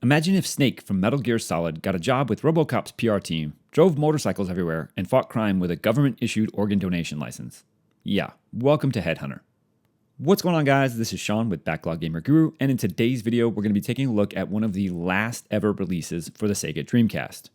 Imagine if Snake from Metal Gear Solid got a job with RoboCop's PR team, drove motorcycles everywhere, and fought crime with a government-issued organ donation license. Yeah, welcome to Headhunter. What's going on, guys? This is Sean with Backlog Gamer Guru, and in today's video, we're going to be taking a look at one of the last ever releases for the Sega Dreamcast.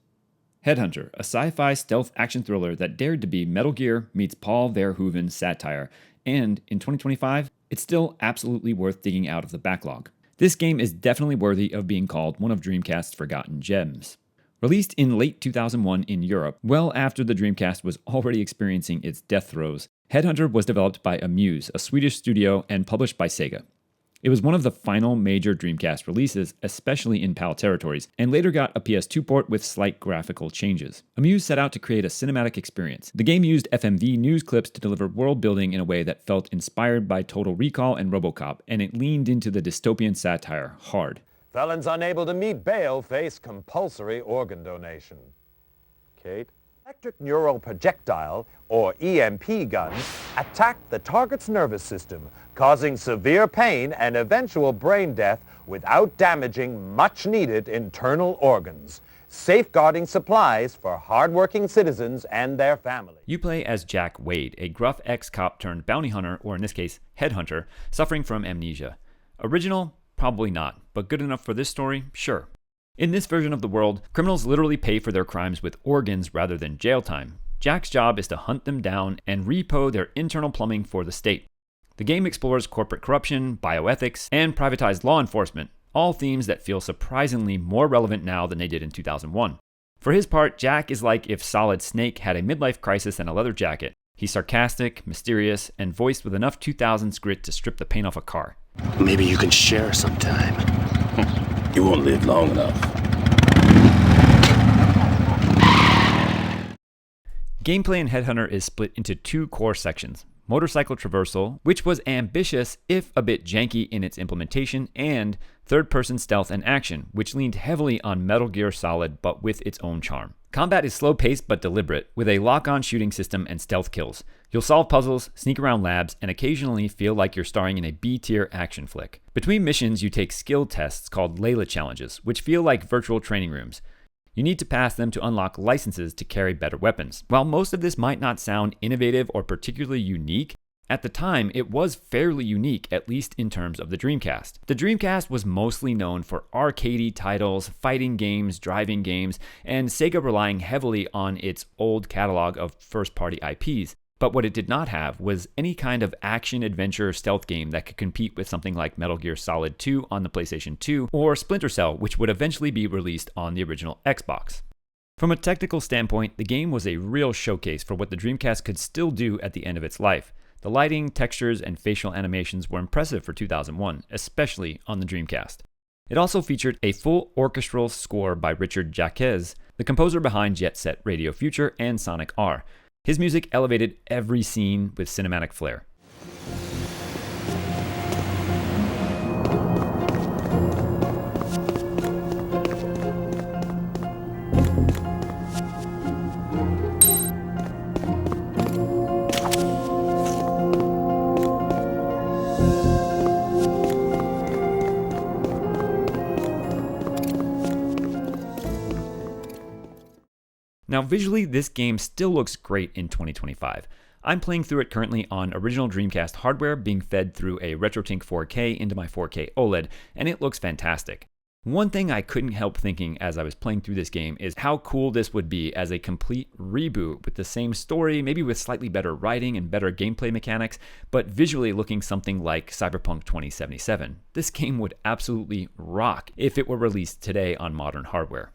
Headhunter, a sci-fi stealth action thriller that dared to be Metal Gear meets Paul Verhoeven's satire, and in 2025, it's still absolutely worth digging out of the backlog. This game is definitely worthy of being called one of Dreamcast's forgotten gems. Released in late 2001 in Europe, well after the Dreamcast was already experiencing its death throes, Headhunter was developed by Amuse, a Swedish studio, and published by Sega. It was one of the final major Dreamcast releases, especially in PAL territories, and later got a PS2 port with slight graphical changes. Amuse set out to create a cinematic experience. The game used FMV news clips to deliver world building in a way that felt inspired by Total Recall and RoboCop, and it leaned into the dystopian satire hard. Felons unable to meet bail face compulsory organ donation. Kate? Electric neural projectile, or EMP guns, attack the target's nervous system, causing severe pain and eventual brain death without damaging much-needed internal organs, safeguarding supplies for hard-working citizens and their families. You play as Jack Wade, a gruff ex-cop turned bounty hunter, or in this case, headhunter, suffering from amnesia. Original? Probably not, but good enough for this story? Sure. In this version of the world, criminals literally pay for their crimes with organs rather than jail time. Jack's job is to hunt them down and repo their internal plumbing for the state. The game explores corporate corruption, bioethics, and privatized law enforcement, all themes that feel surprisingly more relevant now than they did in 2001. For his part, Jack is like if Solid Snake had a midlife crisis and a leather jacket. He's sarcastic, mysterious, and voiced with enough 2000s grit to strip the paint off a car. Maybe you can share sometime. You won't live long enough. Gameplay in Headhunter is split into two core sections: motorcycle traversal, which was ambitious if a bit janky in its implementation, and third-person stealth and action, which leaned heavily on Metal Gear Solid but with its own charm. Combat is slow-paced but deliberate, with a lock-on shooting system and stealth kills. You'll solve puzzles, sneak around labs, and occasionally feel like you're starring in a B-tier action flick. Between missions, you take skill tests called Layla challenges, which feel like virtual training rooms. You need to pass them to unlock licenses to carry better weapons. While most of this might not sound innovative or particularly unique, at the time, it was fairly unique, at least in terms of the Dreamcast. The Dreamcast was mostly known for arcadey titles, fighting games, driving games, and Sega relying heavily on its old catalog of first-party IPs. But what it did not have was any kind of action-adventure stealth game that could compete with something like Metal Gear Solid 2 on the PlayStation 2, or Splinter Cell, which would eventually be released on the original Xbox. From a technical standpoint, the game was a real showcase for what the Dreamcast could still do at the end of its life. The lighting, textures, and facial animations were impressive for 2001, especially on the Dreamcast. It also featured a full orchestral score by Richard Jacques, the composer behind Jet Set Radio Future and Sonic R. His music elevated every scene with cinematic flair. Now, visually, this game still looks great in 2025. I'm playing through it currently on original Dreamcast hardware being fed through a RetroTink 4K into my 4K OLED, and it looks fantastic. One thing I couldn't help thinking as I was playing through this game is how cool this would be as a complete reboot with the same story, maybe with slightly better writing and better gameplay mechanics, but visually looking something like Cyberpunk 2077. This game would absolutely rock if it were released today on modern hardware.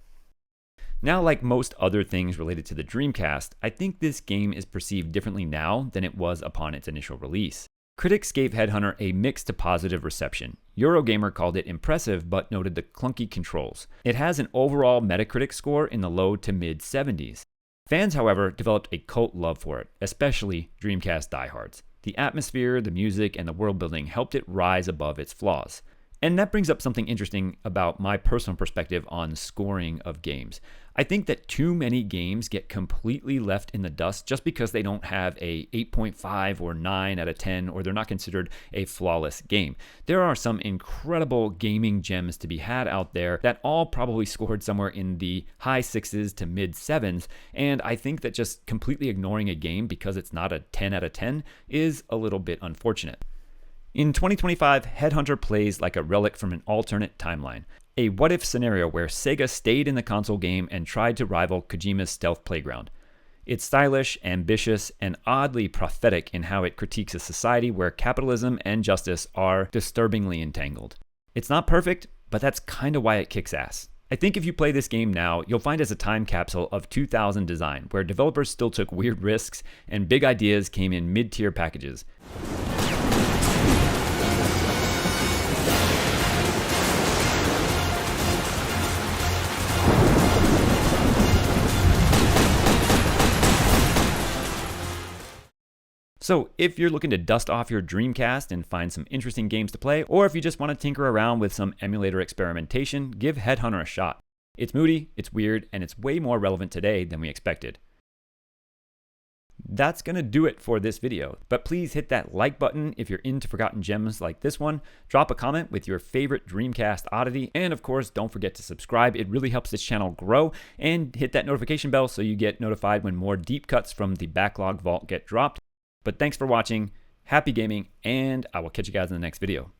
Now, like most other things related to the Dreamcast, I think this game is perceived differently now than it was upon its initial release. Critics gave Headhunter a mixed to positive reception. Eurogamer called it impressive but noted the clunky controls. It has an overall Metacritic score in the low to mid 70s. Fans, however, developed a cult love for it, especially Dreamcast diehards. The atmosphere, the music, and the world building helped it rise above its flaws. And that brings up something interesting about my personal perspective on scoring of games. I think that too many games get completely left in the dust just because they don't have a 8.5 or 9 out of 10, or they're not considered a flawless game. There are some incredible gaming gems to be had out there that all probably scored somewhere in the high 6s to mid 7s, and I think that just completely ignoring a game because it's not a 10 out of 10 is a little bit unfortunate. In 2025, Headhunter plays like a relic from an alternate timeline. A what-if scenario where Sega stayed in the console game and tried to rival Kojima's Stealth Playground. It's stylish, ambitious, and oddly prophetic in how it critiques a society where capitalism and justice are disturbingly entangled. It's not perfect, but that's kind of why it kicks ass. I think if you play this game now, you'll find it's a time capsule of 2000 design, where developers still took weird risks and big ideas came in mid-tier packages. So if you're looking to dust off your Dreamcast and find some interesting games to play, or if you just want to tinker around with some emulator experimentation, give Headhunter a shot. It's moody, it's weird, and it's way more relevant today than we expected. That's going to do it for this video, but please hit that like button if you're into forgotten gems like this one, drop a comment with your favorite Dreamcast oddity, and of course don't forget to subscribe. It really helps this channel grow, and hit that notification bell so you get notified when more deep cuts from the Backlog vault get dropped. But thanks for watching, happy gaming, and I will catch you guys in the next video.